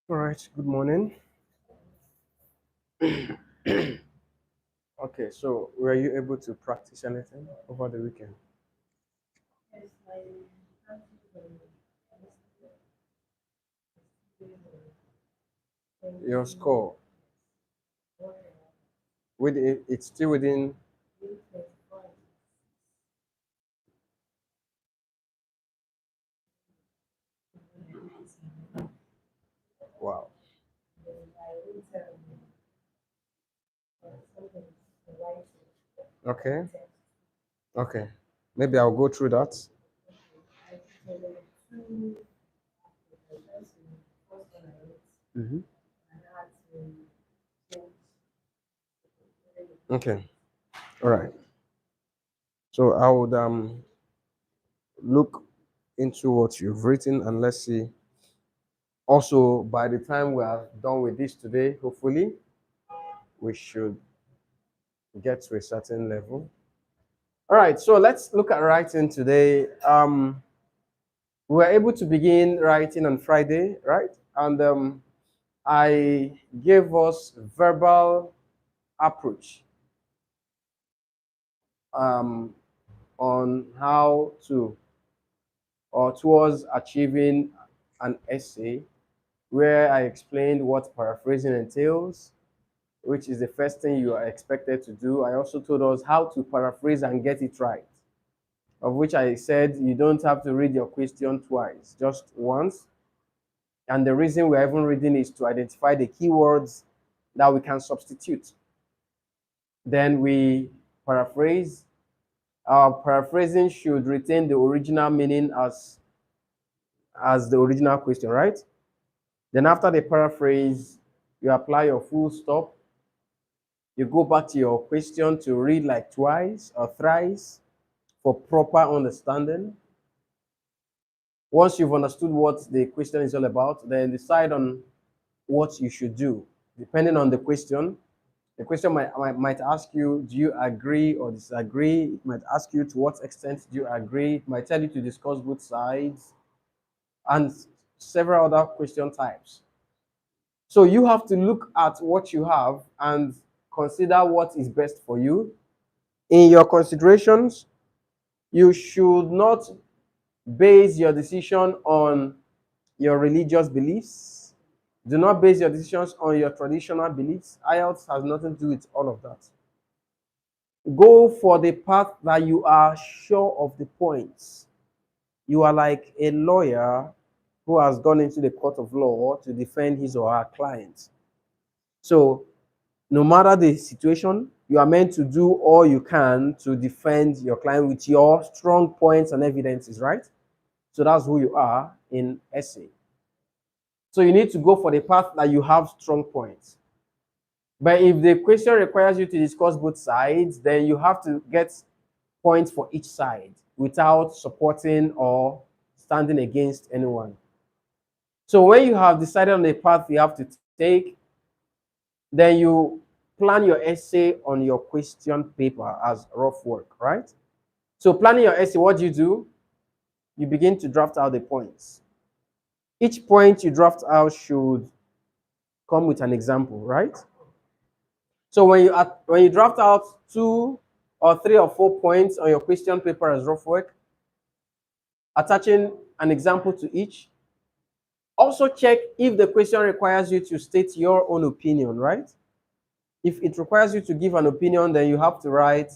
All right, good morning. Okay, so were you able to practice anything over the weekend? Your score, it's still within. Wow. Okay, okay. Maybe I'll go through that. Hmm. Okay, all right. So I would look into what you've written and let's see. Also, by the time we are done with this today, hopefully, we should get to a certain level. All right, so let's look at writing today. We were able to begin writing on Friday, right? And I gave us verbal approach um, on how to or towards achieving an essay where I explained what paraphrasing entails, which is the first thing you are expected to do. I also told us how to paraphrase and get it right, of which I said you don't have to read your question twice, just once. And the reason we're even reading is to identify the keywords that we can substitute. Then we paraphrase. Our paraphrasing should retain the original meaning as the original question, right? Then after the paraphrase, you apply your full stop. You go back to your question to read like twice or thrice for proper understanding. Once you've understood what the question is all about, then decide on what you should do. Depending on the question might ask you, do you agree or disagree? It might ask you, to what extent do you agree? It might tell you to discuss both sides and several other question types. So you have to look at what you have and consider what is best for you. In your considerations, you should not base your decision on your religious beliefs. Do not base your decisions on your traditional beliefs. IELTS has nothing to do with all of that. Go for the path that you are sure of the points. You are like a lawyer who has gone into the court of law to defend his or her client. So, no matter the situation, you are meant to do all you can to defend your client with your strong points and evidences, right? So that's who you are in essay. So you need to go for the path that you have strong points. But if the question requires you to discuss both sides, then you have to get points for each side without supporting or standing against anyone. So when you have decided on the path you have to take, then you plan your essay on your question paper as rough work, right? So planning your essay, what do? You begin to draft out the points. Each point you draft out should come with an example, right? So when you draft out 2 or 3 or 4 points on your question paper as rough work, attaching an example to each. Also check if the question requires you to state your own opinion, right? If it requires you to give an opinion, then you have to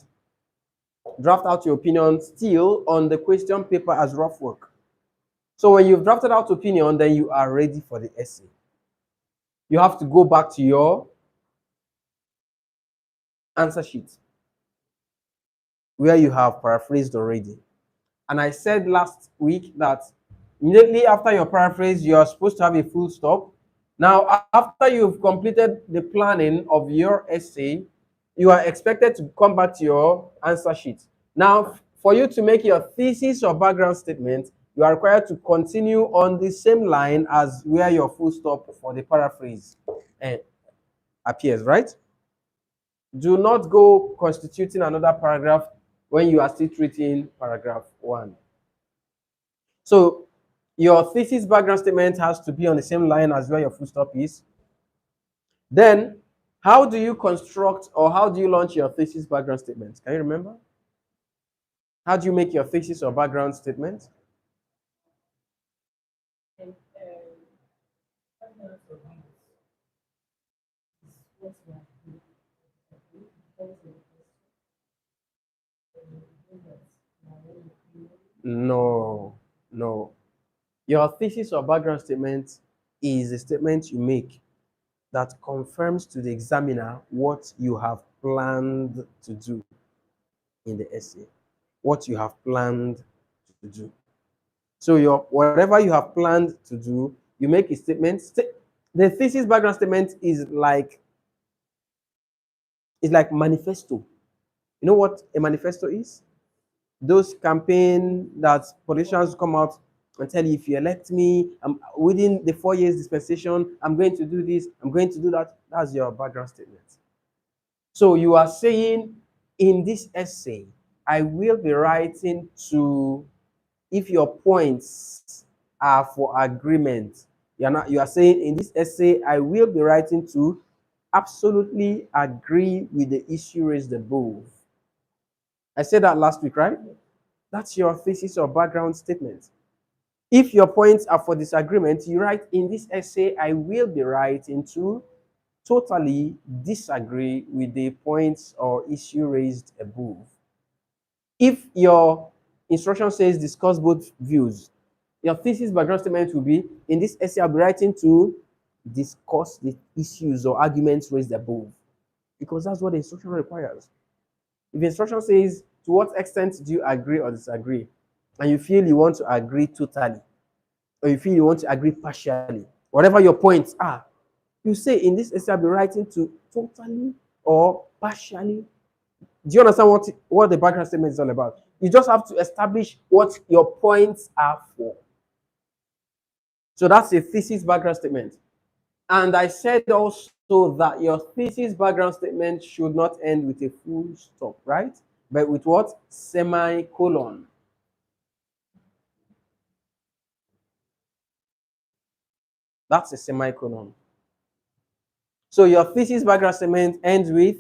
draft out your opinion still on the question paper as rough work. So when you've drafted out opinion, then you are ready for the essay. You have to go back to your answer sheet where you have paraphrased already. And I said last week that immediately after your paraphrase, you are supposed to have a full stop. Now, after you've completed the planning of your essay, you are expected to come back to your answer sheet. Now, for you to make your thesis or background statement, you are required to continue on the same line as where your full stop for the paraphrase appears, right? Do not go constituting another paragraph when you are still treating paragraph 1. So Your thesis background statement has to be on the same line as where your full stop is. Then, how do you construct or how do you launch your thesis background statement? Can you remember? How do you make your thesis or background statement? No, no. Your thesis or background statement is a statement you make that confirms to the examiner what you have planned to do in the essay, what you have planned to do. So your whatever you have planned to do, you make a statement. The thesis background statement is like manifesto. You know what a manifesto is? Those campaign that politicians come out and tell you, if you elect me, within the 4 years dispensation, I'm going to do this, I'm going to do that. That's your background statement. So you are saying in this essay, I will be writing to, if your points are for agreement, you are saying in this essay, I will be writing to absolutely agree with the issue raised above. I said that last week, right? That's your thesis or background statement. If your points are for disagreement, you write in this essay, I will be writing to totally disagree with the points or issue raised above. If your instruction says discuss both views, your thesis background statement will be, in this essay, I'll be writing to discuss the issues or arguments raised above, because that's what the instruction requires. If the instruction says, to what extent do you agree or disagree, and you feel you want to agree totally, or you feel you want to agree partially, whatever your points are, you say, in this essay, I'll be writing to totally or partially. Do you understand what the background statement is all about? You just have to establish what your points are for. So that's a thesis background statement. And I said also that your thesis background statement should not end with a full stop, right? But with what? Semicolon. That's a semicolon. So your thesis background statement ends with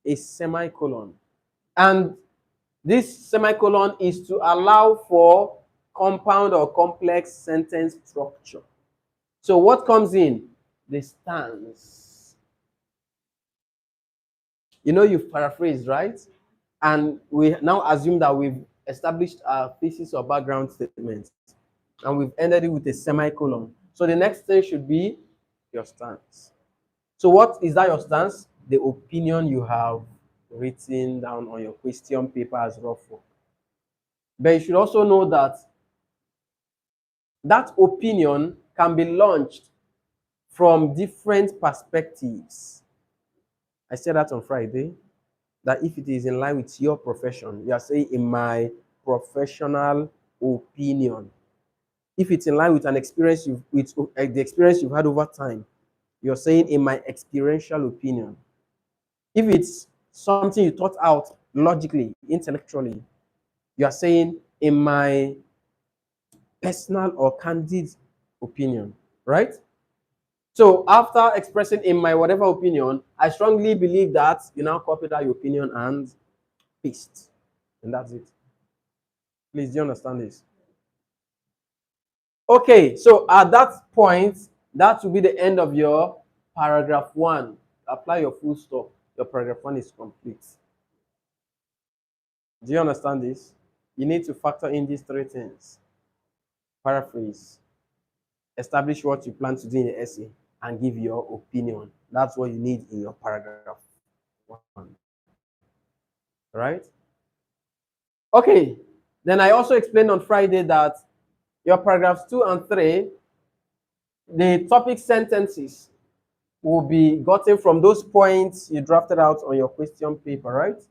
a semicolon. And this semicolon is to allow for compound or complex sentence structure. So what comes in? The stance. You know, you've paraphrased, right? And we now assume that we've established our thesis or background statement, and we've ended it with a semicolon. So the next thing should be your stance. So what is that your stance? The opinion you have written down on your question paper as rough work. But you should also know that that opinion can be launched from different perspectives. I said that on Friday, that if it is in line with your profession, you are saying, in my professional opinion. If it's in line with an experience with the experience you've had over time, you're saying, in my experiential opinion. If it's something you thought out logically, intellectually, you are saying, in my personal or candid opinion, right? So after expressing in my whatever opinion, I strongly believe that you now copy that your opinion and paste. And that's it. Please, do you understand this? Okay, so at that point, that will be the end of your paragraph 1. Apply your full stop. Your paragraph 1 is complete. Do you understand this? You need to factor in these 3 things. Paraphrase, establish what you plan to do in the essay, and give your opinion. That's what you need in your paragraph 1. Right? Okay. Then I also explained on Friday that your paragraphs 2 and 3, the topic sentences will be gotten from those points you drafted out on your question paper, right?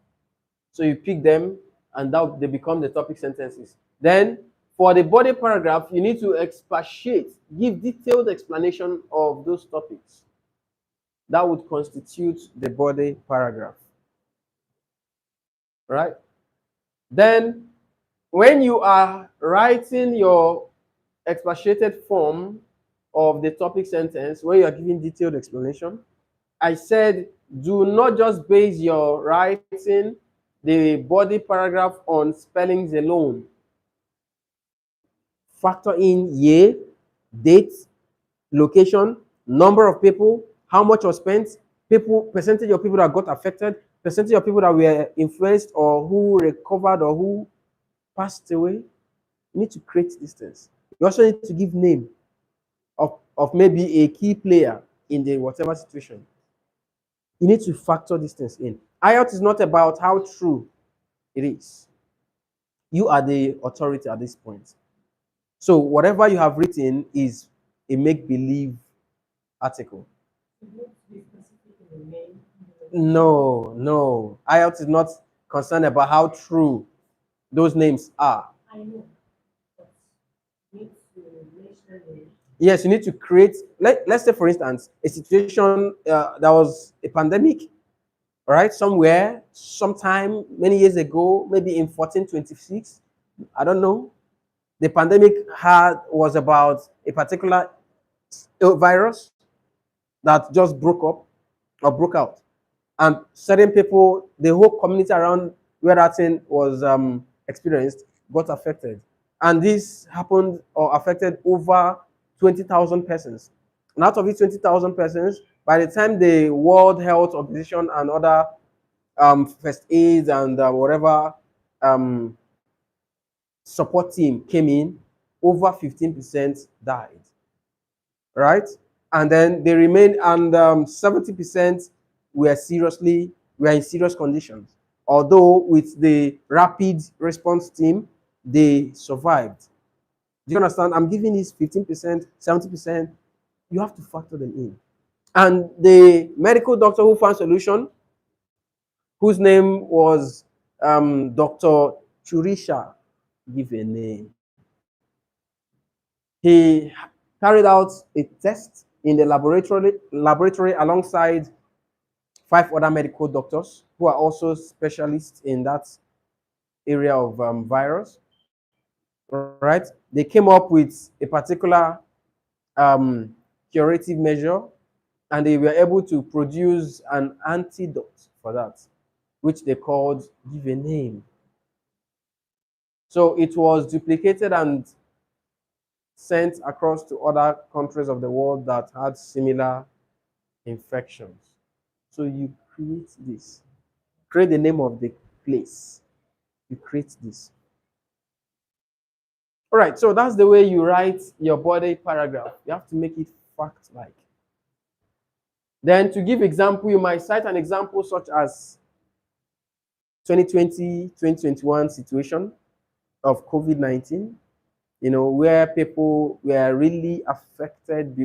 So you pick them, and that they become the topic sentences. Then for the body paragraph, you need to expatiate, give detailed explanation of those topics. That would constitute the body paragraph. Right? Then when you are writing your expatiated form of the topic sentence when you are giving detailed explanation. I said, do not just base your writing, the body paragraph on spellings alone. Factor in year, date, location, number of people, how much was spent, people, percentage of people that got affected, percentage of people that were influenced or who recovered or who passed away. You need to create these things. You also need to give name of maybe a key player in the whatever situation. You need to factor these things in. IELTS is not about how true it is. You are the authority at this point. So whatever you have written is a make-believe article. No, no. IELTS is not concerned about how true those names are. Yes, you need to create, let's say, for instance, a situation that was a pandemic, all right, somewhere, sometime, many years ago, maybe in 1426, I don't know. The pandemic was about a particular virus that just broke up or broke out. And certain people, the whole community around where that thing was experienced, got affected. And this happened or affected over 20,000 persons. And out of these 20,000 persons, by the time the World Health Organization and other first aids and whatever support team came in, over 15% died. Right? And then they remained, and 70% were in serious conditions. Although with the rapid response team, they survived. Do you understand? I'm giving this 15%, 70%. You have to factor them in. And the medical doctor who found solution, whose name was Dr. Churisha, give a name. He carried out a test in the laboratory alongside 5 other medical doctors who are also specialists in that area of virus. Right? They came up with a particular curative measure, and they were able to produce an antidote for that, which they called give a name. So it was duplicated and sent across to other countries of the world that had similar infections. So you create this. Create the name of the place. You create this. All right, so that's the way you write your body paragraph. You have to make it fact-like. Then to give example, you might cite an example such as 2020, 2021 situation of COVID-19, where people were really affected.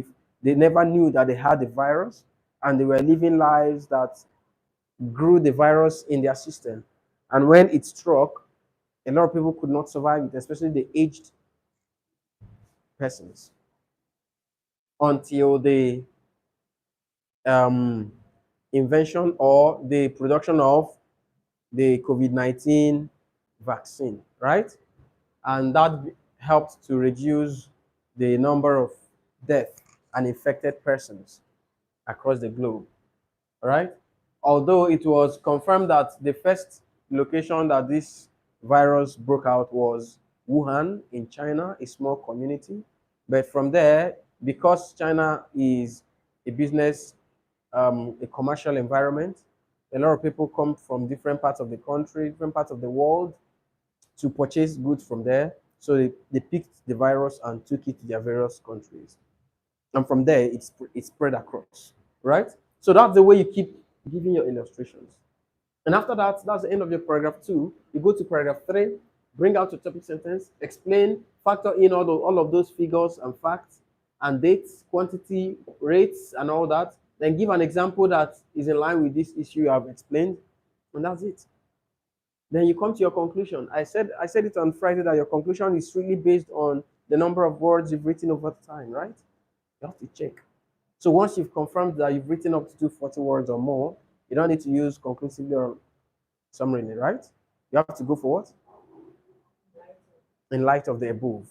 They never knew that they had the virus, and they were living lives that grew the virus in their system. And when it struck, a lot of people could not survive it, especially the aged persons, until the invention or the production of the COVID-19 vaccine, right? And that helped to reduce the number of deaths and infected persons across the globe, right? Although it was confirmed that the first location that this virus broke out was Wuhan in China, a small community. But from there, because China is a business, a commercial environment, a lot of people come from different parts of the country, different parts of the world to purchase goods from there. So they picked the virus and took it to their various countries. And from there, it spread across, right? So that's the way you keep giving your illustrations. And after that, that's the end of your paragraph 2. You go to paragraph 3, bring out your topic sentence, explain, factor in all of those figures and facts and dates, quantity, rates, and all that. Then give an example that is in line with this issue you have explained, and that's it. Then you come to your conclusion. I said it on Friday that your conclusion is really based on the number of words you've written over time, right? You have to check. So once you've confirmed that you've written up to 240 words or more, you don't need to use conclusively or summarily, right? You have to go for what? In light of the above.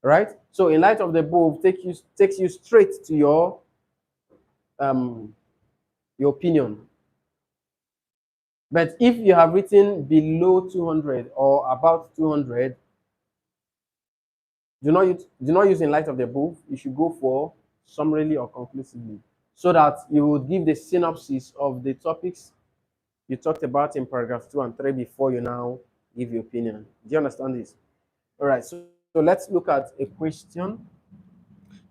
right? So in light of the above, takes you straight to um your opinion. But if you have written below 200 or about 200, do not use in light of the above. You should go for summarily or conclusively, so that you would give the synopsis of the topics you talked about in paragraph 2 and 3 before you now give your opinion. Do you understand this? All right, so let's look at a question.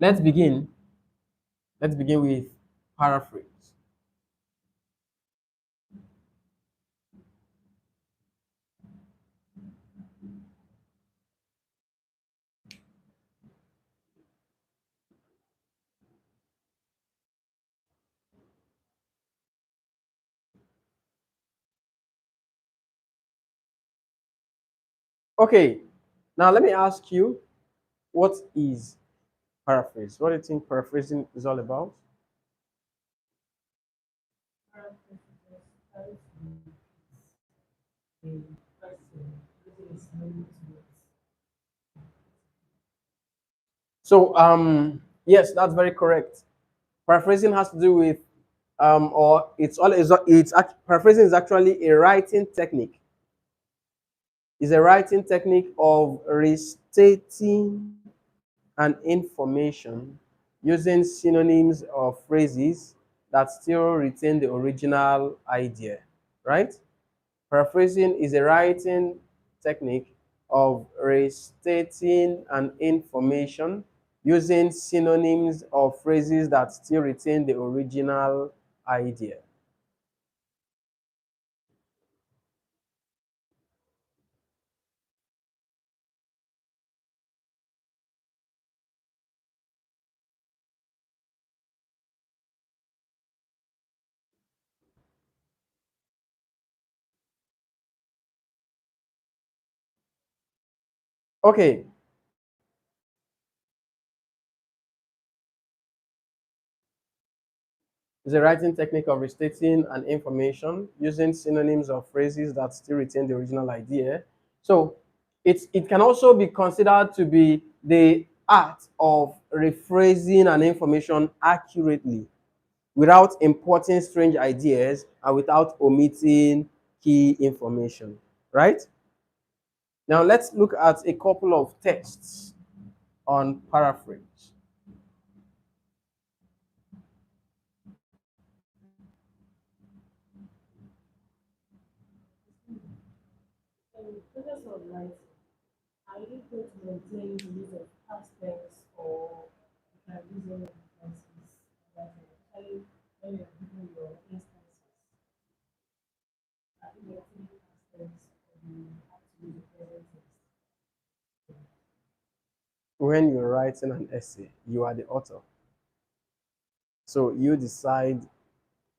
Let's begin. Let's begin with paraphrase. Okay, now let me ask you, what is paraphrase? What do you think paraphrasing is all about? So, yes, that's very correct. Paraphrasing has to do with, or paraphrasing is actually a writing technique. It's a writing technique of restating an information using synonyms or phrases that still retain the original idea, right? Paraphrasing is a writing technique of restating an information using synonyms or phrases that still retain the original idea. Okay, it's a writing technique of restating an information using synonyms or phrases that still retain the original idea. So it can also be considered to be the art of rephrasing an information accurately without importing strange ideas and without omitting key information, right? Now let's look at a couple of texts on paraphrase. When you're writing an essay, you are the author. So you decide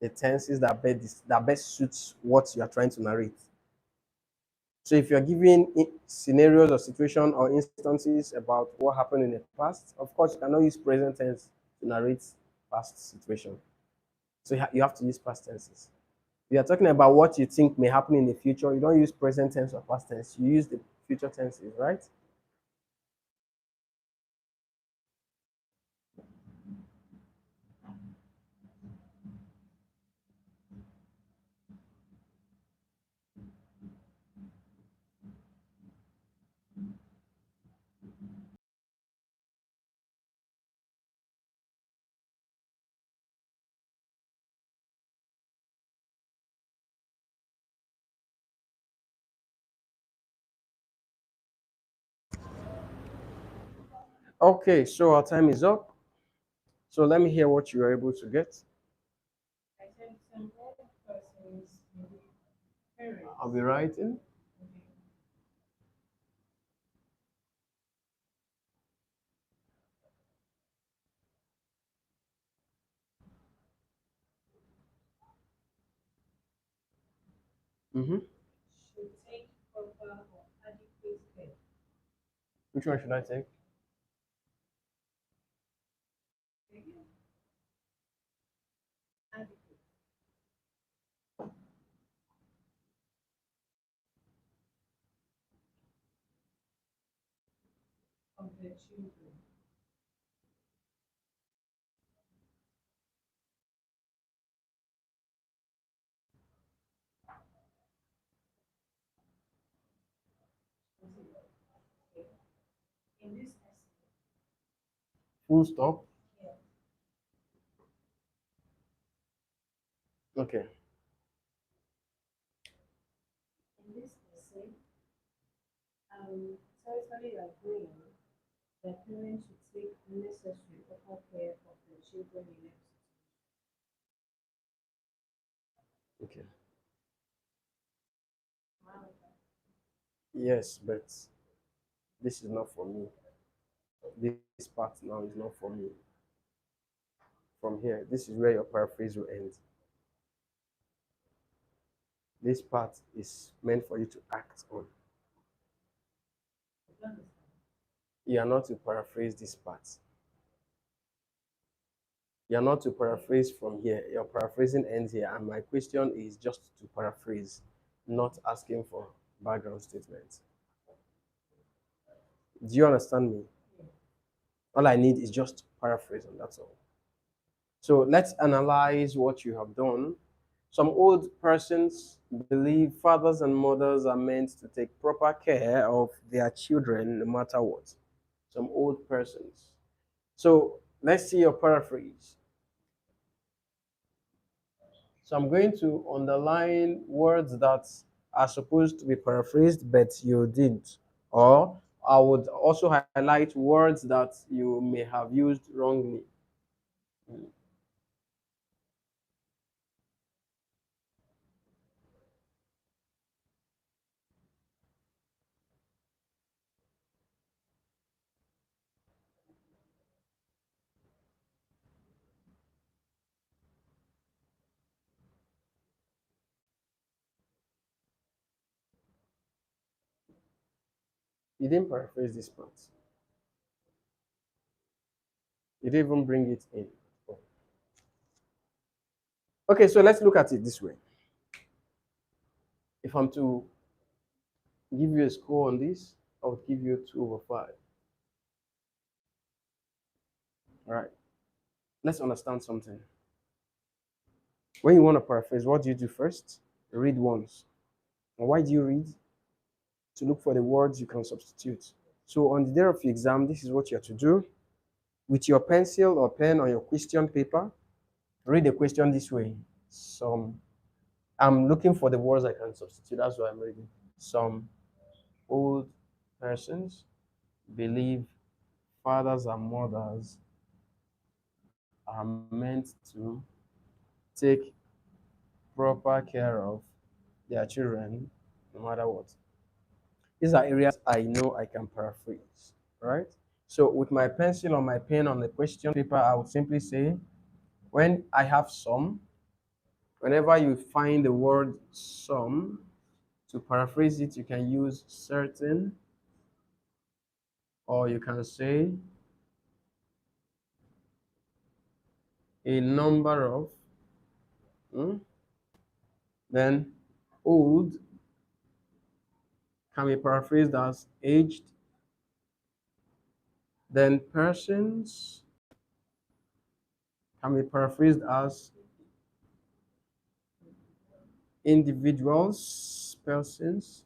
the tenses that best suits what you are trying to narrate. So if you're giving scenarios or situation or instances about what happened in the past, of course you cannot use present tense to narrate past situation. So you have to use past tenses. If you are talking about what you think may happen in the future, you don't use present tense or past tense. You use the future tenses, right? Okay, so our time is up. So let me hear what you were able to get. I'll be writing. Mm-hmm. Which one should I take? Full stop. Okay. Okay. Yes, but this is not for me. This part now is not for me. From here, this is where your paraphrase will end. This part is meant for you to act on. You are not to paraphrase this part. You are not to paraphrase from here. Your paraphrasing ends here, and my question is just to paraphrase, not asking for background statements. Do you understand me? All I need is just paraphrase, and that's all. So let's analyze what you have done. Some old persons believe fathers and mothers are meant to take proper care of their children no matter what. Some old persons. So let's see your paraphrase. So I'm going to underline words that are supposed to be paraphrased, but you didn't. Or I would also highlight words that you may have used wrongly. You didn't paraphrase this part. You didn't even bring it in. Okay, so let's look at it this way. If I'm to give you a score on this, I would give you 2/5. All right. Let's understand something. When you want to paraphrase, what do you do first? Read once. And why do you read? To look for the words you can substitute. So on the day of the exam, this is what you have to do. With your pencil or pen on your question paper, read the question this way. I'm looking for the words I can substitute. That's what I'm reading. Some old persons believe fathers and mothers are meant to take proper care of their children no matter what. These are areas I know I can paraphrase, right? So with my pencil or my pen on the question paper, I would simply say, when I have some, whenever you find the word some, to paraphrase it, you can use certain, or you can say a number of, hmm? Then old can be paraphrased as aged, then persons can be paraphrased as individuals, persons,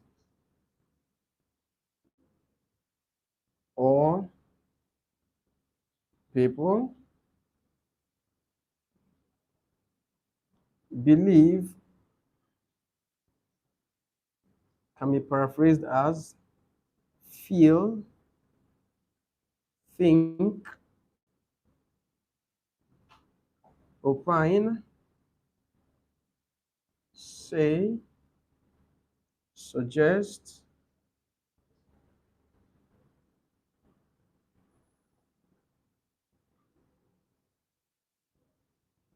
or people. Believe can be paraphrased as feel, think, opine, say, suggest,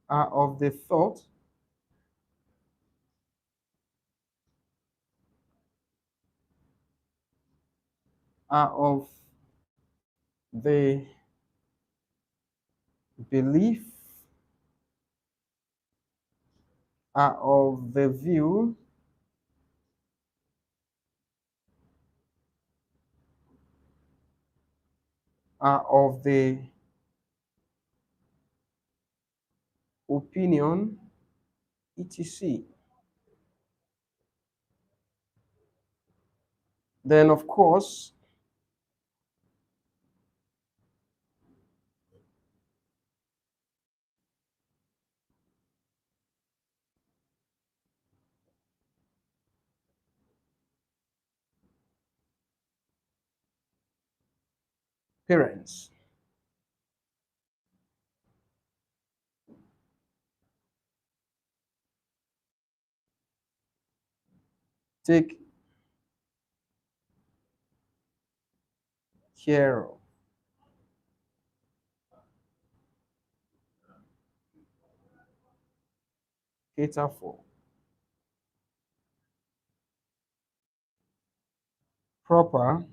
are of the thought, are of the belief, are of the view, are of the opinion, etc. Then, of course, parents. Take care of, cater for, proper,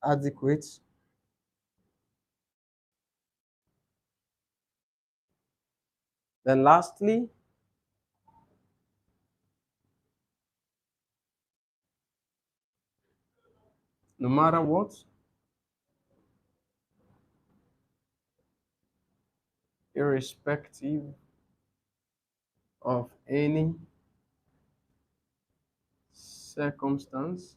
adequate, then lastly, no matter what, irrespective of any circumstance,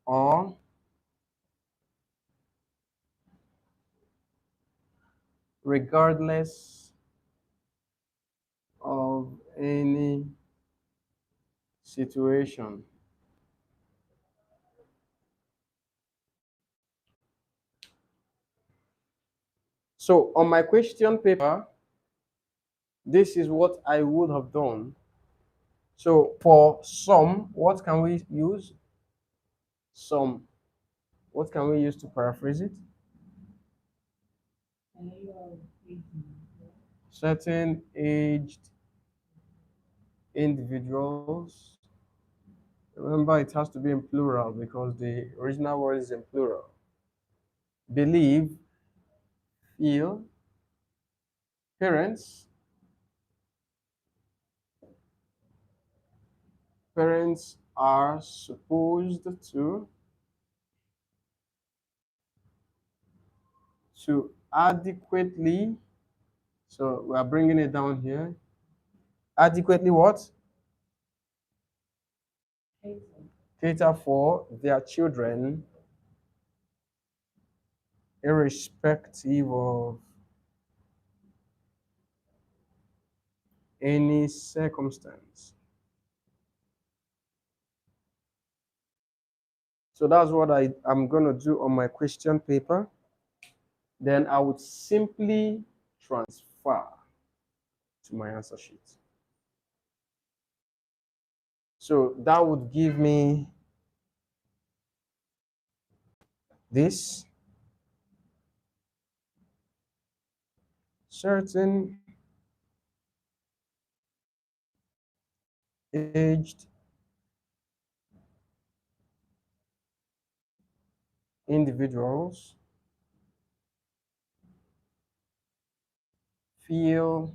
or regardless of any situation. So on my question paper, this is what I would have done. So for some, what can we use? Some. What can we use to paraphrase it? Certain aged individuals. Remember, it has to be in plural because the original word is in plural. Believe, feel, parents. Parents are supposed to adequately, so we are bringing it down here. Adequately what? Cater for their children, irrespective of any circumstance. So that's what I'm going to do on my question paper. Then I would simply transfer to my answer sheet. So that would give me this certain aged individuals feel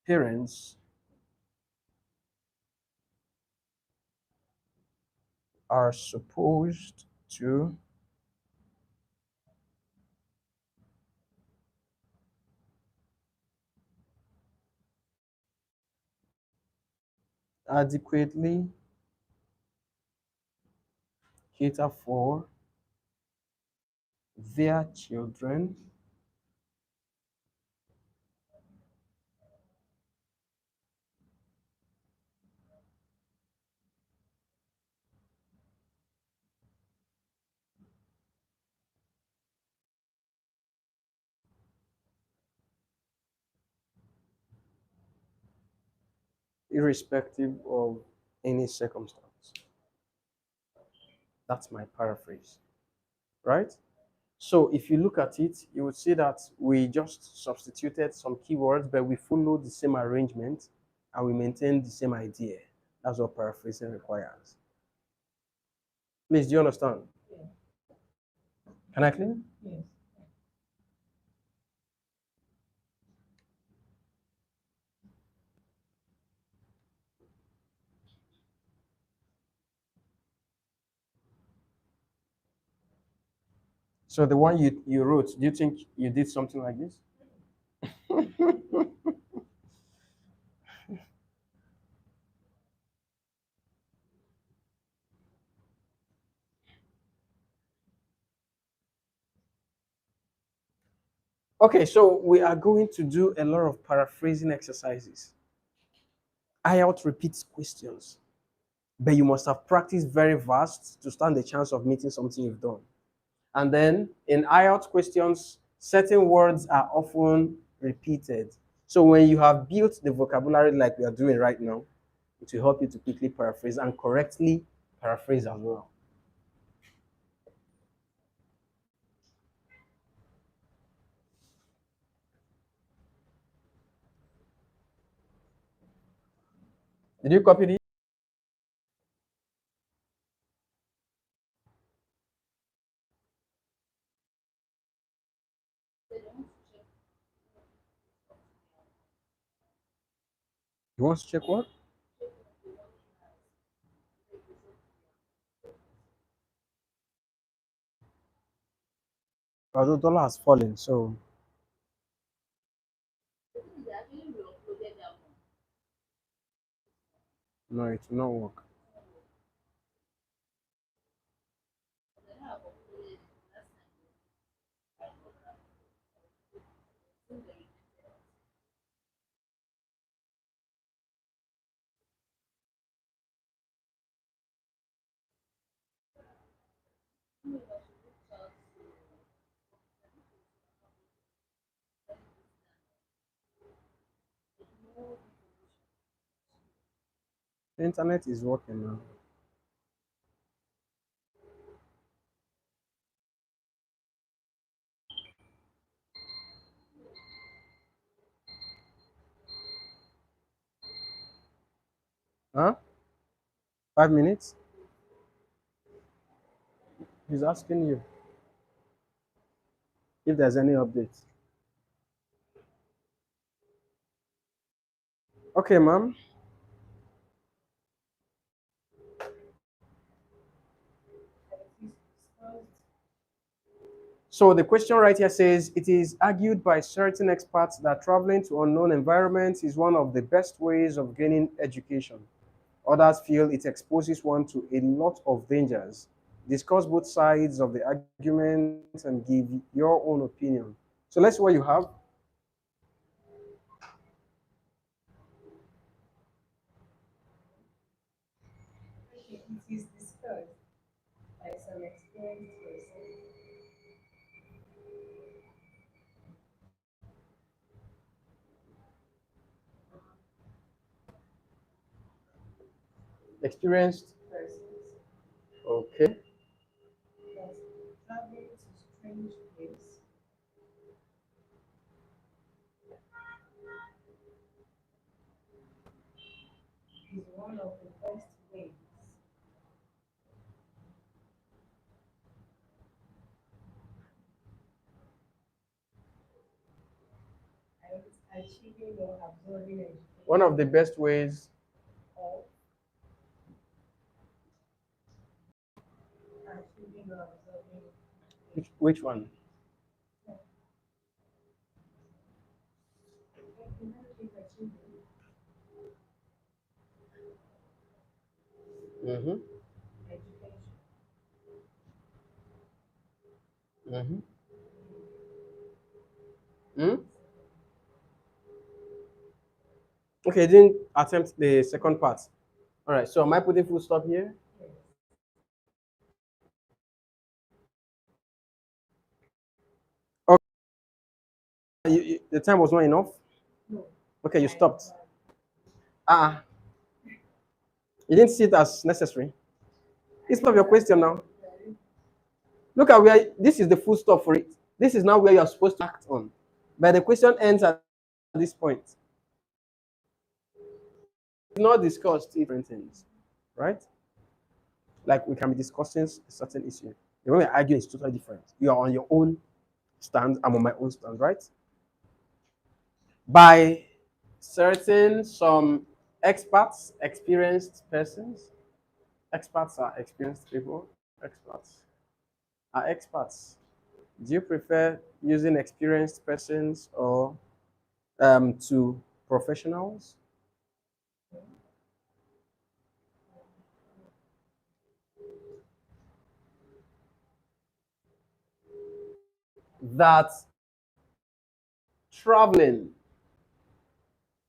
parents are supposed to adequately cater for their children, irrespective of any circumstance. That's my paraphrase, right? So if you look at it, you would see that we just substituted some keywords, but we followed the same arrangement and we maintained the same idea. That's what paraphrasing requires. Please, do you understand? Can I clear? So the one you wrote, do you think you did something like this? Okay, so we are going to do a lot of paraphrasing exercises. IELTS repeats questions, but you must have practiced very vast to stand the chance of meeting something you've done. And then in IELTS questions, certain words are often repeated. So when you have built the vocabulary like we are doing right now, it will help you to quickly paraphrase and correctly paraphrase as well. Did you copy this? You want to check what? Although dollar has fallen, so no, it will not work. The internet is working now. Huh? 5 minutes? He's asking you if there's any update. Okay, ma'am. So the question right here says, it is argued by certain experts that traveling to unknown environments is one of the best ways of gaining education. Others feel it exposes one to a lot of dangers. Discuss both sides of the argument and give your own opinion. So let's see what you have. It is discussed by some experienced persons. Experienced. Persons Okay. that traveling to strange place is one of the best ways of achieving or absorbing One education of the best ways. or achieving or absorbing Which one? education. Mm-hmm. Mm-hmm. Mm? Okay, didn't attempt the second part. All right, so am I putting full stop here? Okay, the time was not enough. No, Okay, you I stopped. Ah, you didn't see it as necessary. It's not your question now. Look at where this is the full stop for it. This is now where you are supposed to act on. But the question ends at this point. It's not discussed different things, right? Like we can be discussing a certain issue. The way we're arguing is totally different. You are on your own stand, I'm on my own stand, right? By certain some experts, experienced persons. Experts are experienced people. Experts are experts. Do you prefer using experienced persons or to professionals? That traveling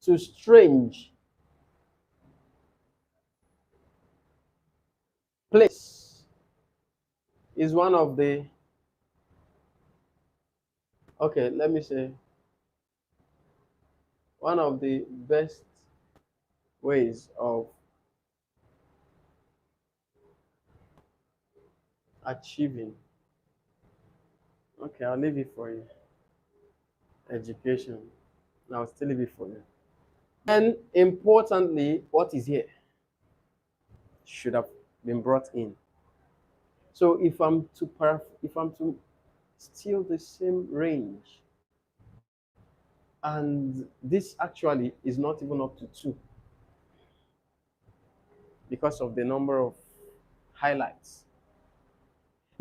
to strange place is one of the, okay, let me say, one of the best ways of achieving. Okay, I'll leave it for you. Education. I'll still leave it for you. And importantly, what is here should have been brought in. So if I'm to steal the same range, and this actually is not even up to 2 because of the number of highlights.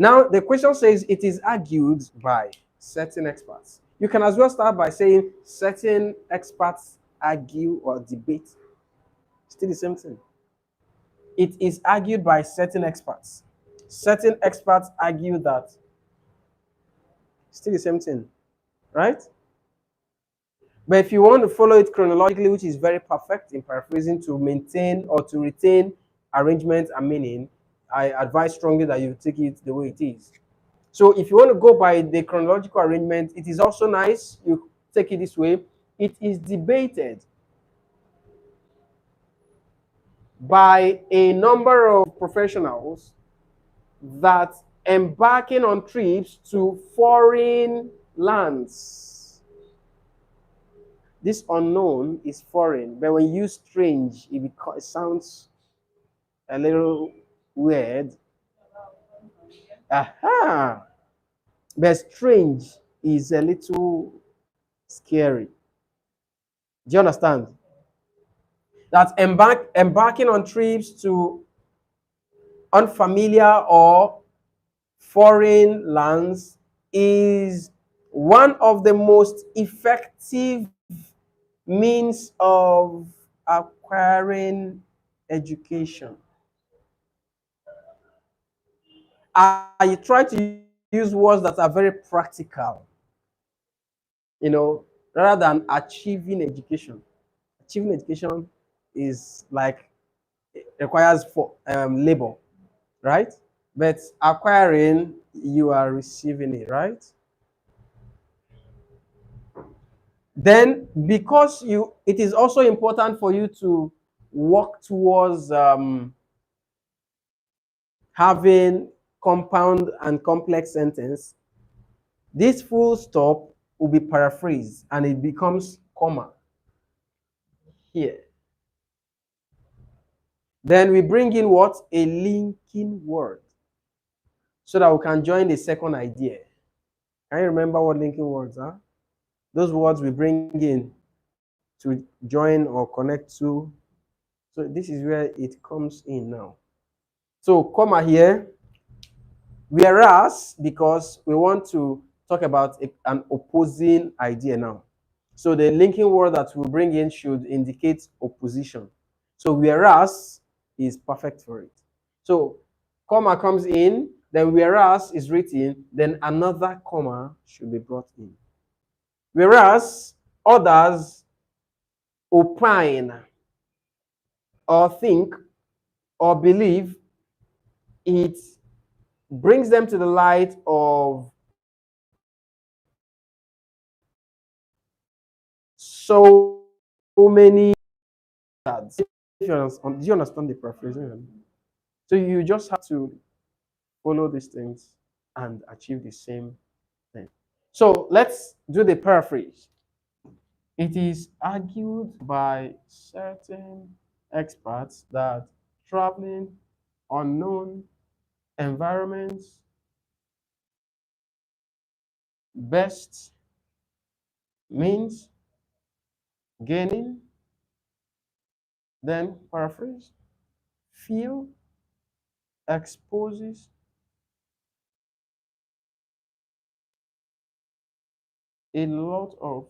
Now, the question says it is argued by certain experts. You can as well start by saying certain experts argue or debate. Still the same thing. It is argued by certain experts. Certain experts argue that. Still the same thing, right? But if you want to follow it chronologically, which is very perfect in paraphrasing, to maintain or to retain arrangement and meaning, I advise strongly that you take it the way it is. So if you want to go by the chronological arrangement, it is also nice. You take it this way. It is debated by a number of professionals that embarking on trips to foreign lands. This unknown is foreign, but when you use strange, it sounds a little weird. Aha! But strange is a little scary. Do you understand? That embarking on trips to unfamiliar or foreign lands is one of the most effective means of acquiring education. I try to use words that are very practical, rather than achieving education. Achieving education is like, it requires for labor, right? But acquiring, you are receiving it, right? Then, because it is also important for you to work towards having compound and complex sentence, this full stop will be paraphrased and it becomes comma here. Then we bring in what? A linking word so that we can join the second idea. Can you remember what linking words are? Those words we bring in to join or connect to. So this is where it comes in now. So comma here, whereas, because we want to talk about an opposing idea now. So the linking word that we bring in should indicate opposition. So whereas is perfect for it. So comma comes in, then whereas is written, then another comma should be brought in. Whereas others opine or think or believe, it brings them to the light of so many words. Do you understand the paraphrasing? So you just have to follow these things and achieve the same thing. So let's do the paraphrase. It is argued by certain experts that traveling unknown environments best means gaining, then paraphrase, feel, exposes a lot of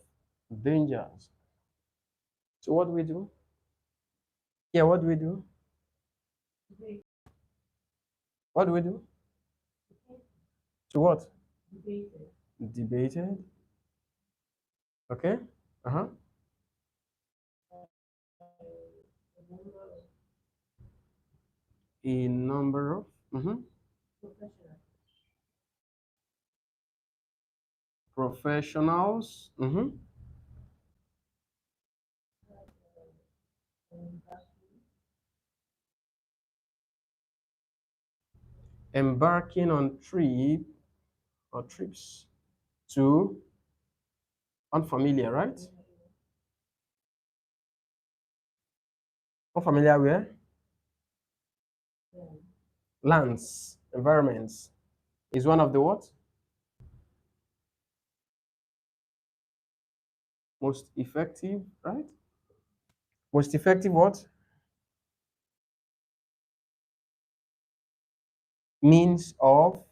dangers. So what do we do? Yeah, what do we do? Debate. What do we do? To what? Debated. Debated. Okay. Uh-huh. A number of A number of professionals. professionals And embarking on trips to unfamiliar, right? Unfamiliar where? Lands, environments is one of the what? Most effective, right? Most effective what? Means of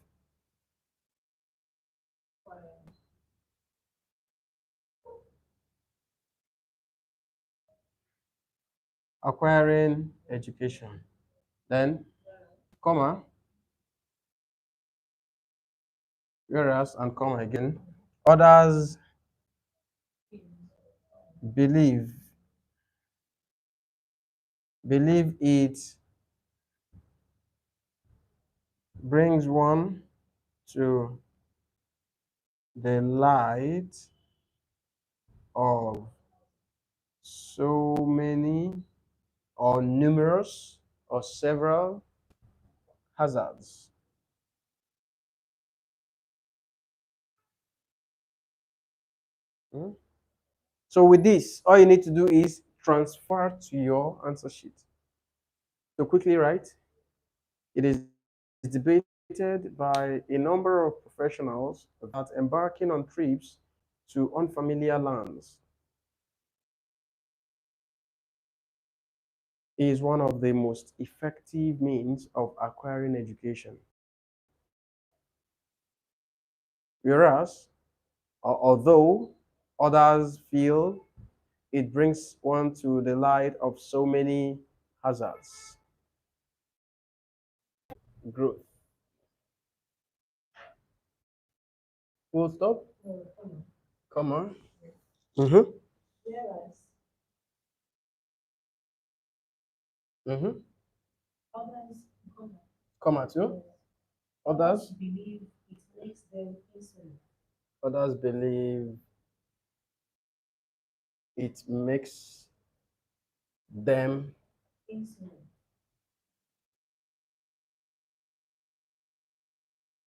acquiring education. Then, comma, whereas, and comma again. Others believe it brings one to the light of so many or numerous or several hazards. Hmm? So with this, all you need to do is transfer to your answer sheet. So quickly write, it is debated by a number of professionals that embarking on trips to unfamiliar lands is one of the most effective means of acquiring education. Whereas, although others feel it brings one to the light of so many hazards. Growth. Full stop. Come on. Mm-hmm. whereas Mm-hmm. others Comma too. Others. believe it makes them insolent. Others believe it makes them Insolent.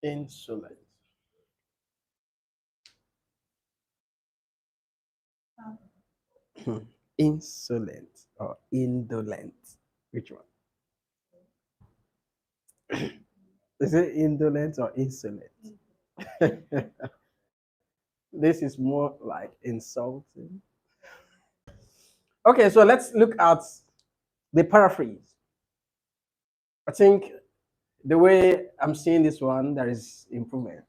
insolent. Insolent or indolent. Which one? Is it indolent or insolent? This is more like insulting. Okay, so let's look at the paraphrase. I think the way I'm seeing this one, there is improvement.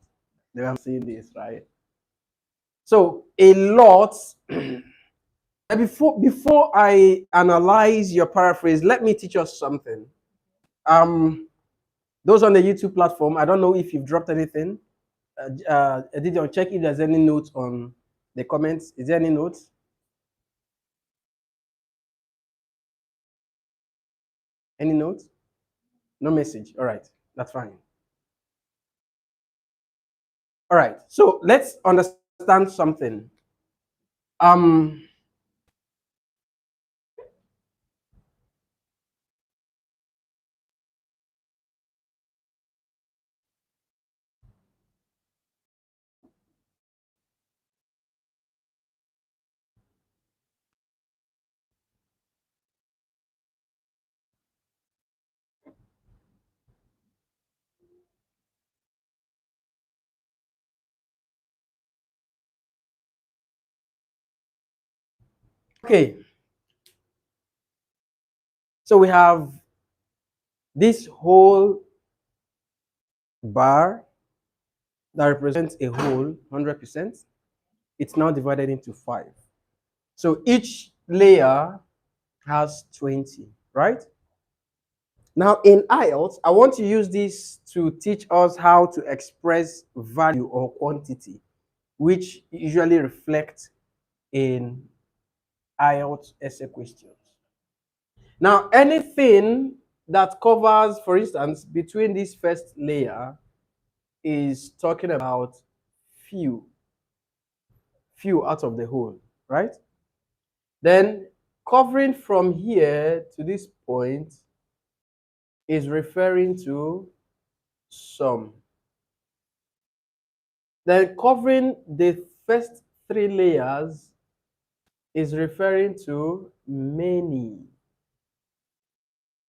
The way I'm seeing this, right? So a lot. Before I analyze your paraphrase, let me teach us something. Those on the YouTube platform, I don't know if you've dropped anything. Did you check if there's any notes on the comments? Is there any notes? Any notes? No message. All right, that's fine. All right, so let's understand something. Um, okay, so we have this whole bar that represents a whole 100%. It's now divided into 5. So each layer has 20, right? Now in IELTS, I want to use this to teach us how to express value or quantity, which usually reflect in IELTS essay questions. Now, anything that covers, for instance, between this first layer is talking about few out of the whole, right? Then covering from here to this point is referring to some. Then covering the first 3 layers is referring to many.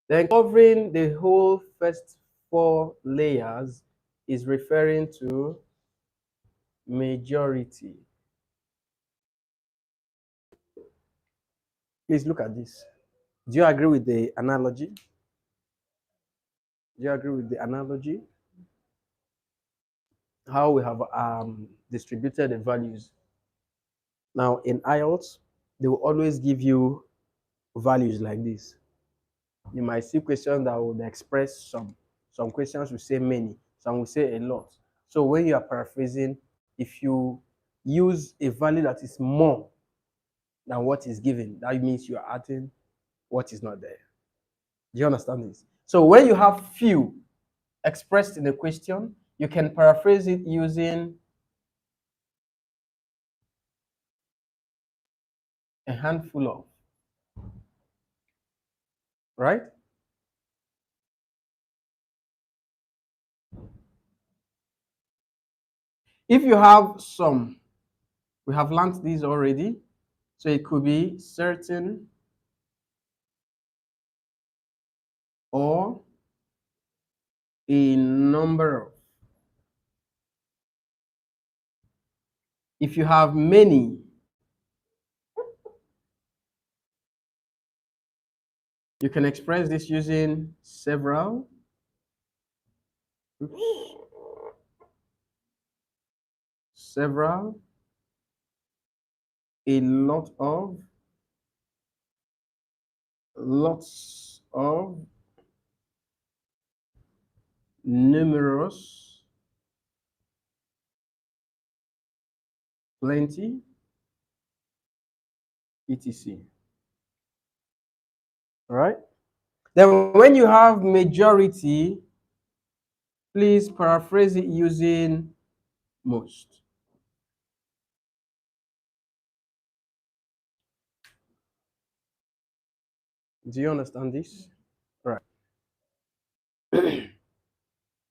Then covering the whole first 4 layers is referring to majority. Please look at this. Do you agree with the analogy? Do you agree with the analogy? How we have distributed the values. Now in IELTS, they will always give you values like this. You might see questions that would express some. Some questions will say many. Some will say a lot. So when you are paraphrasing, if you use a value that is more than what is given, that means you are adding what is not there. Do you understand this? So when you have few expressed in a question, you can paraphrase it using a handful of, right? If you have some, we have learned these already. So it could be certain or a number of. If you have many, you can express this using several. Oops. Several, a lot of, lots of, numerous, plenty, etc. All right? Then when you have majority, please paraphrase it using most. Do you understand this? All right.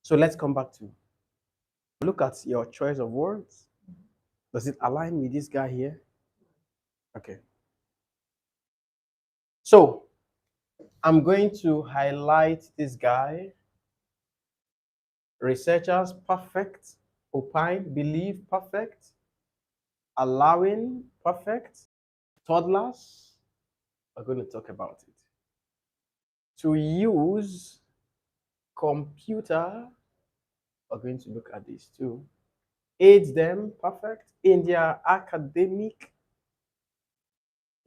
So let's come back to look at your choice of words. Does it align with this guy here? Okay. So I'm going to highlight this guy. Researchers, perfect. Opine, believe, perfect. Allowing, perfect. Toddlers, we're going to talk about it. To use computer, we're going to look at this too. Aid them, perfect. In their academic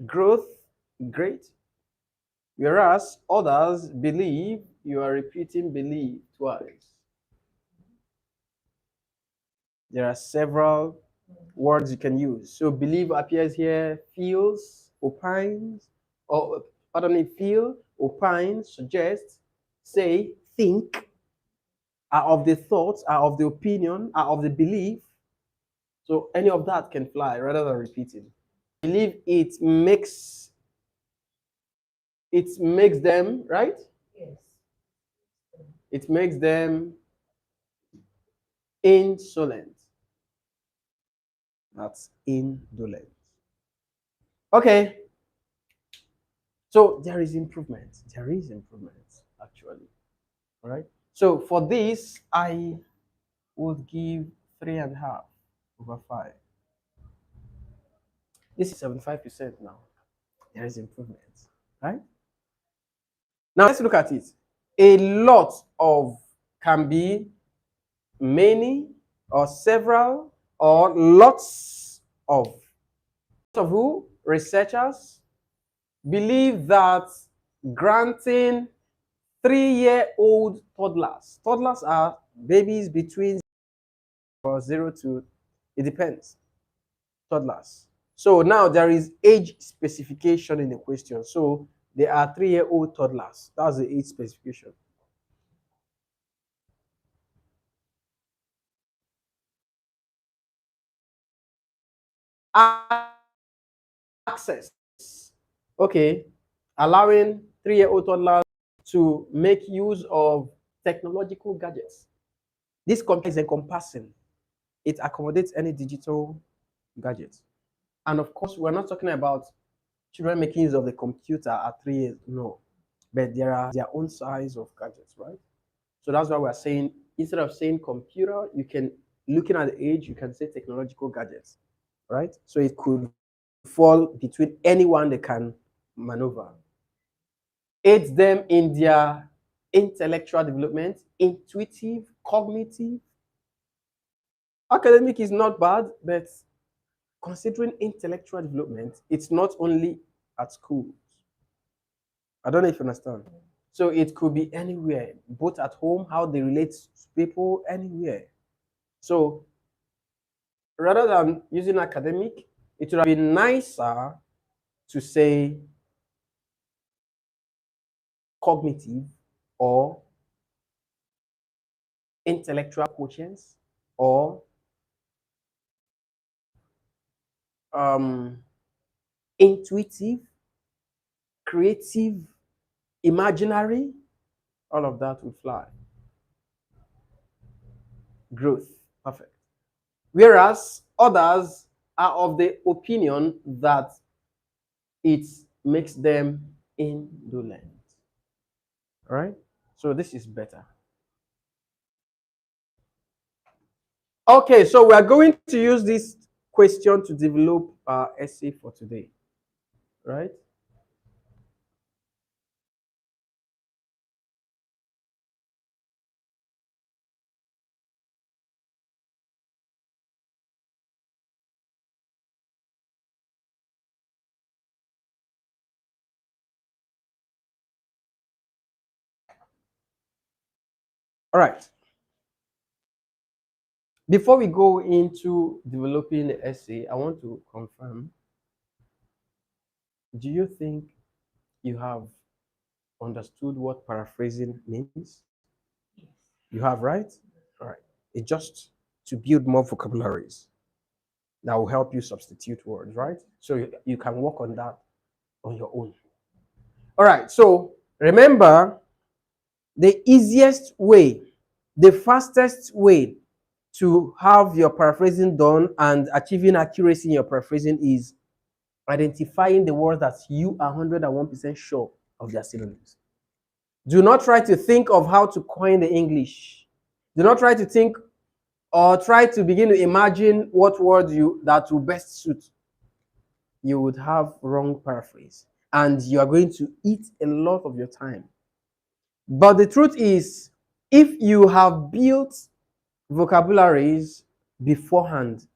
growth, great. Whereas others believe, you are repeating believe twice. There are several words you can use. So believe appears here, feels, opines, or pardon me, feel, opine, suggest, say, think, are of the thoughts, are of the opinion, are of the belief. So any of that can fly rather than repeating. Believe it makes them, right? Yes. It makes them insolent. That's indolent. Okay. So there is improvement. There is improvement, actually. All right. So for this, I would give 3.5/5. This is 75% now. There is improvement, right? Now let's look at it. A lot of can be many or several or lots of who researchers believe that granting 3-year-old toddlers are babies between 0 to, it depends, toddlers. So now there is age specification in the question. So they are 3-year-old toddlers. That's the age specification. Access. Okay. Allowing 3-year-old toddlers to make use of technological gadgets. This is encompassing. It accommodates any digital gadget. And of course, we're not talking about children making use of the computer at 3 years. No. But there are their own size of gadgets, right? So that's why we're saying, instead of saying computer, you can, looking at the age, you can say technological gadgets, right? So it could fall between anyone they can maneuver. Aids them in their intellectual development, intuitive, cognitive. Academic is not bad, but considering intellectual development, it's not only at schools. I don't know if you understand. So it could be anywhere, both at home, how they relate to people, anywhere. So rather than using academic, it would have been nicer to say cognitive or intellectual quotients or intuitive, creative, imaginary. All of that would fly. Growth, perfect. Whereas others are of the opinion that it makes them indolent. All right? So this is better. Okay, so we are going to use this question to develop our essay for today. Right? All right. Before we go into developing the essay, I want to confirm, do you think you have understood what paraphrasing means? You have, right? All right. It's just to build more vocabularies that will help you substitute words, right? So you can work on that on your own. All right. So remember, the easiest way, the fastest way to have your paraphrasing done and achieving accuracy in your paraphrasing is identifying the words that you are 101% sure of their synonyms. Do not try to think of how to coin the English. Do not try to think or try to begin to imagine what word that will best suit. You would have wrong paraphrase and you are going to eat a lot of your time. But the truth is, if you have built vocabularies beforehand,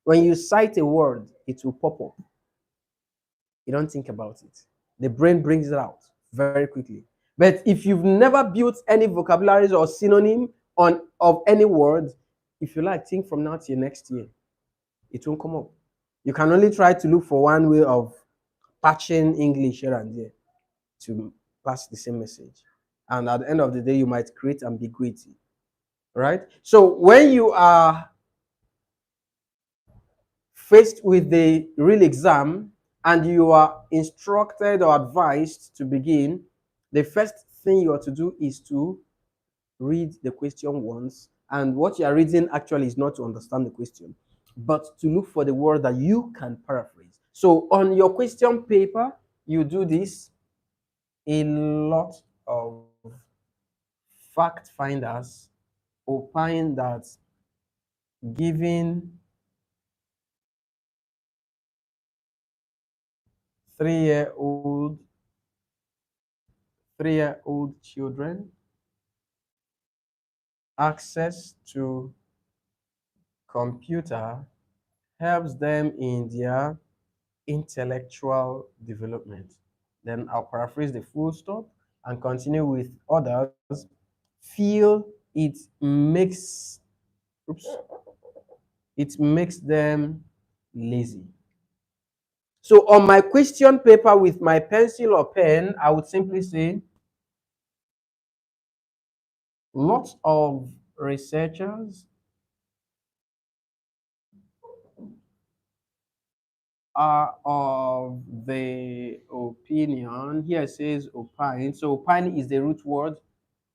when you cite a word, it will pop up. You don't think about it. The brain brings it out very quickly. But if you've never built any vocabularies or synonym of any word, if you like, think from now to next year, it won't come up. You can only try to look for one way of patching English here and there to pass the same message. And at the end of the day, you might create ambiguity. Right? So when you are faced with the real exam and you are instructed or advised to begin, the first thing you are to do is to read the question once. And what you are reading actually is not to understand the question, but to look for the word that you can paraphrase. So on your question paper, you do this. A lot of fact finders opine that giving 3-year-old 3-year-old children access to computer helps them in their intellectual development. Then I'll paraphrase the full stop and continue with others. Feel it makes oops, it makes them lazy. So on my question paper with my pencil or pen, I would simply say lots of researchers are of the opinion. Here it says opine. So opine is the root word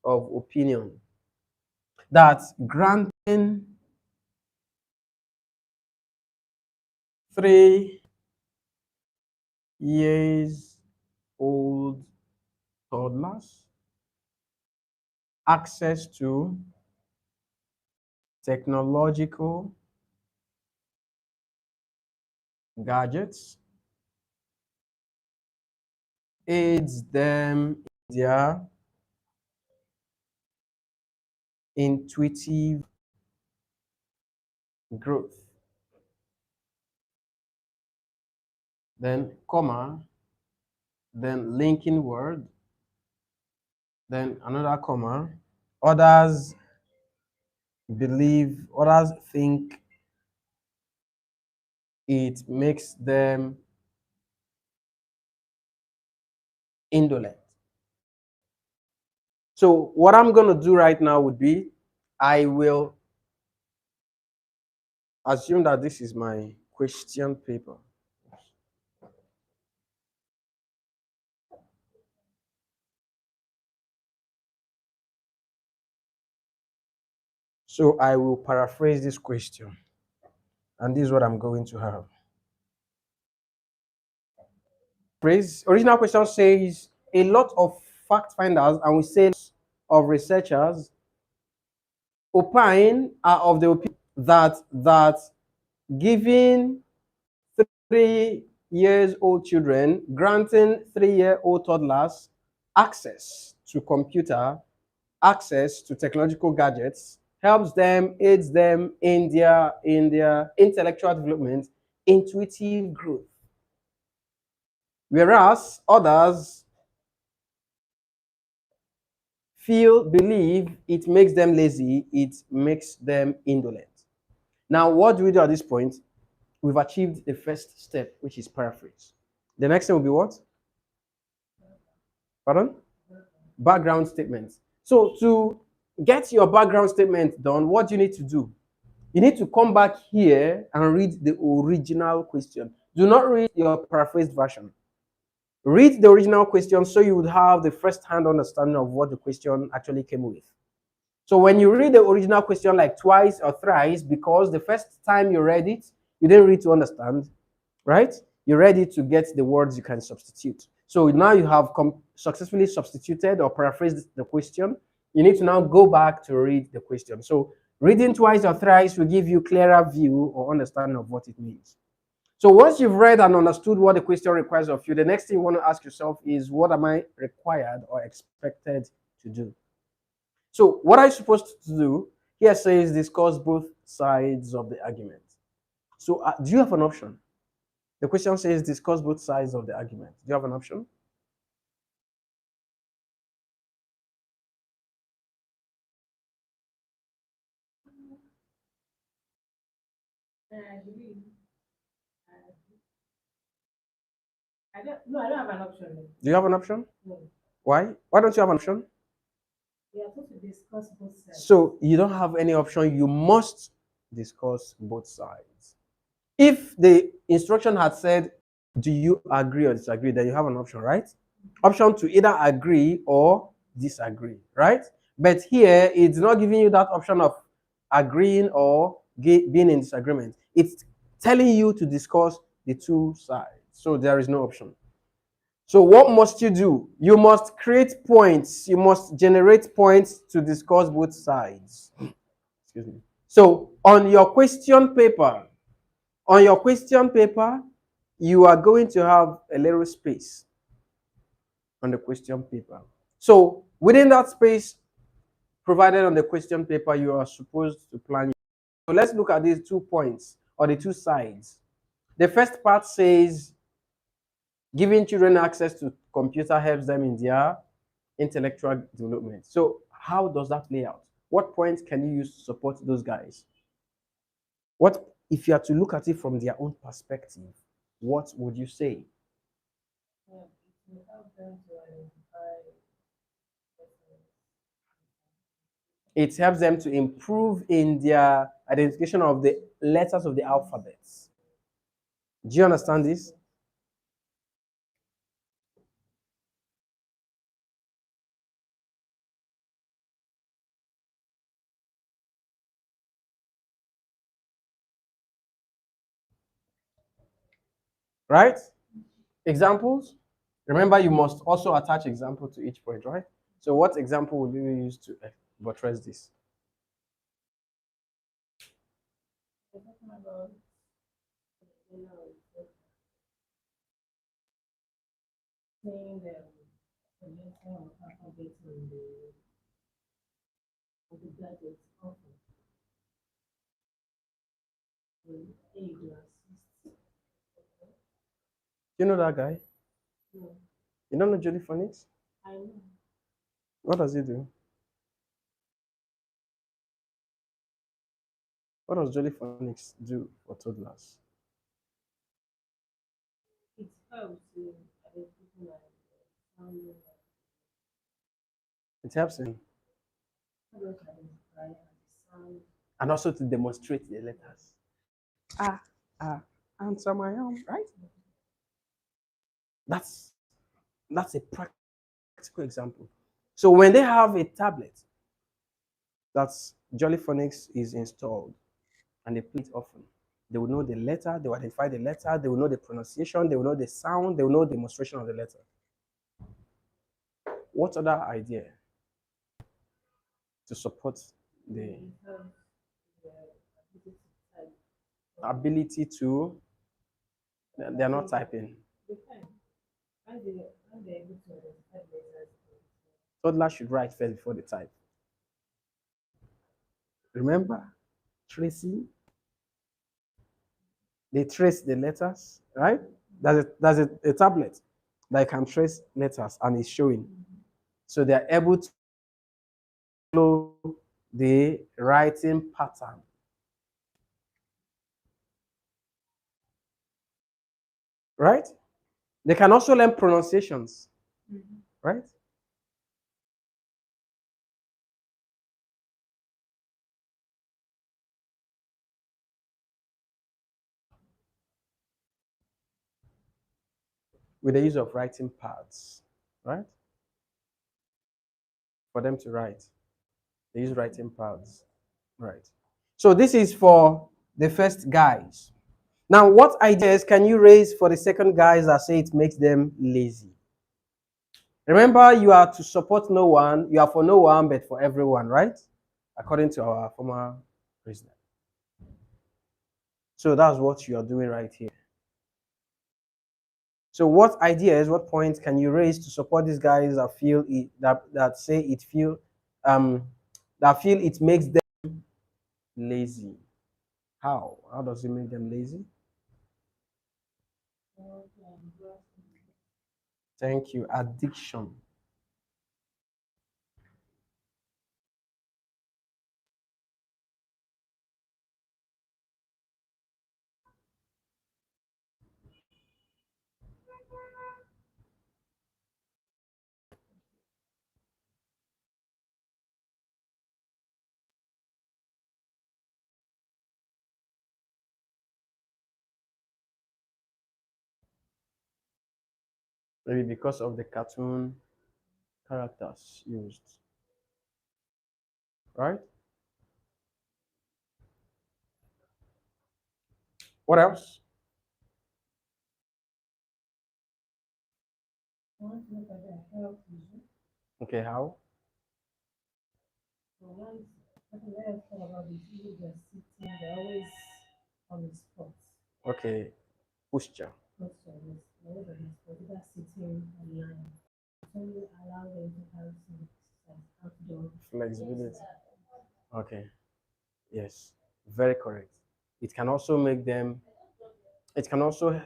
of opinion. That granting 3 years old toddlers access to technological gadgets aids them in their intuitive growth. Then comma, then linking word, then another comma. Others others think it makes them indolent. So what I'm going to do right now would be I will assume that this is my question paper. So I will paraphrase this question. And this is what I'm going to have. Original question says a lot of fact finders and we say of researchers opine are of the opinion that giving 3 years old children, granting 3-year-old toddlers access to computer, access to technological gadgets, helps them, aids them in their intellectual development, intuitive growth. Whereas others believe it makes them lazy, it makes them indolent. Now, what do we do at this point? We've achieved the first step, which is paraphrase. The next thing will be what? Pardon? Background statements. So to get your background statement done, what do you need to do? You need to come back here and read the original question. Do not read your paraphrased version. Read the original question so you would have the first-hand understanding of what the question actually came with. So when you read the original question like twice or thrice, because the first time you read it, you didn't read to understand, right? You read it to get the words you can substitute. So now you have successfully substituted or paraphrased the question. You need to now go back to read the question. So reading twice or thrice will give you clearer view or understanding of what it means. So once you've read and understood what the question requires of you, the next thing you want to ask yourself is, what am I required or expected to do? So what are you supposed to do? Here says discuss both sides of the argument. So do you have an option? The question says discuss both sides of the argument. Do you have an option? I agree. I don't have an option. Do you have an option? No. Why? Why don't you have an option? We are supposed to discuss both sides. So you don't have any option. You must discuss both sides. If the instruction had said, do you agree or disagree, then you have an option, right? Option to either agree or disagree, right? But here, it's not giving you that option of agreeing or being in disagreement. It's telling you to discuss the two sides. So there is no option. So what must you do? You must create points. You must generate points to discuss both sides. Excuse me. So on your question paper, you are going to have a little space on the question paper. So within that space provided on the question paper, you are supposed to plan. So let's look at these 2 points. or the two sides. The first part says giving children access to computer helps them in their intellectual development. So how does that play out? What points can you use to support those guys? What if you are to look at it from their own perspective? What would you say? Yeah, it will help them to identify better. It helps them to improve in their identification of the letters of the alphabets. Do you understand this? Right? Examples? Remember, you must also attach example to each point, right? So what example would you use to buttress this? We're talking about, you know, saying the letter of alphabet on the gadgets often will aid or assist. You know that guy? No, You don't know Jolly Phonics? I know. What does he do? What does Jolly Phonics do for toddlers? It helps in identifying like sounding like It helps him. how do I identify and the sound. And also to demonstrate the letters. Ah, ah, answer my own, right? That's that's a practical example. So when they have a tablet that's Jolly Phonics is installed and they play it often, they will know the letter, they will identify the letter, they will know the pronunciation, they will know the sound, they will know the demonstration of the letter. What other idea to support the It helps the ability to type. ability to, they're not typing. They can. When they're able to identify the letters. Toddlers should write first before they type. Remember, tracing, they trace the letters, right? There's a tablet that can trace letters and it's showing. So they're able to follow the writing pattern. Right? They can also learn pronunciations, right? With the use of writing pads, right? For them to write. They use writing pads, right? So this is for the first guys. Now, what ideas can you raise for the second guys that say it makes them lazy? Remember, you are to support no one, you are for no one, but for everyone, right? According to our former president. So that's what you are doing right here. So what ideas, what points can you raise to support these guys that feel it that say it feel that feel it makes them lazy? How? How does it make them lazy? Thank you. Addiction. Maybe because of the cartoon characters used, right? What else? I want to look at their health issue. Okay, how? So once I think I thought about this, people just sitting, they're always on the spot. Okay, posture. Not always, they're always on the spot, either sitting and lying. It only allow them to have some exercise outdoor. Flexibility. Okay. Yes. Very correct. It can also make them, it can also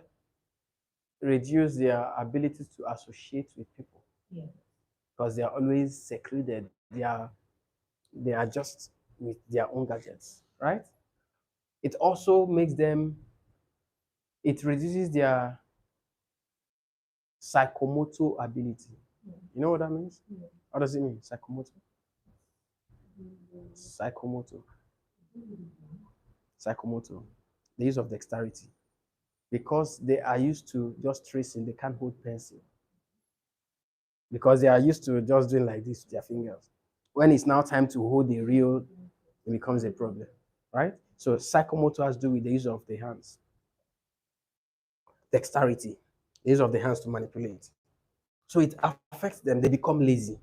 reduce their ability to associate with people Yeah. because they are always secluded. They are just with their own gadgets, right? It also makes them, it reduces their psychomotor ability. Yeah. You know what that means? Yeah. What does it mean? Psychomotor? Mm. Psychomotor. Psychomotor. The use of dexterity. Because they are used to just tracing, they can't hold pencil. Because they are used to just doing like this with their fingers. When it's now time to hold a real, it becomes a problem, right? So psychomotor has to do with the use of the hands. Dexterity, the use of the hands to manipulate. So it affects them, they become lazy,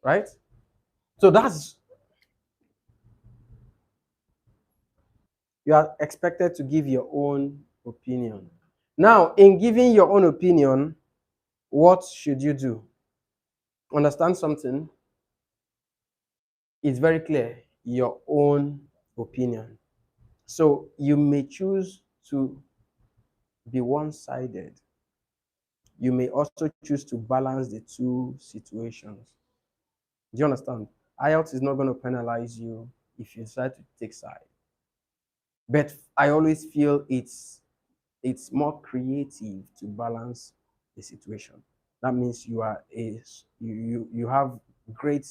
right? So that's, you are expected to give your own opinion. Now, in giving your own opinion, what should you do? Understand something? It's very clear, your own opinion. So you may choose to be one-sided. You may also choose to balance the two situations. Do you understand? IELTS is not going to penalize you if you decide to take side. But I always feel it's more creative to balance the situation. That means you are you have great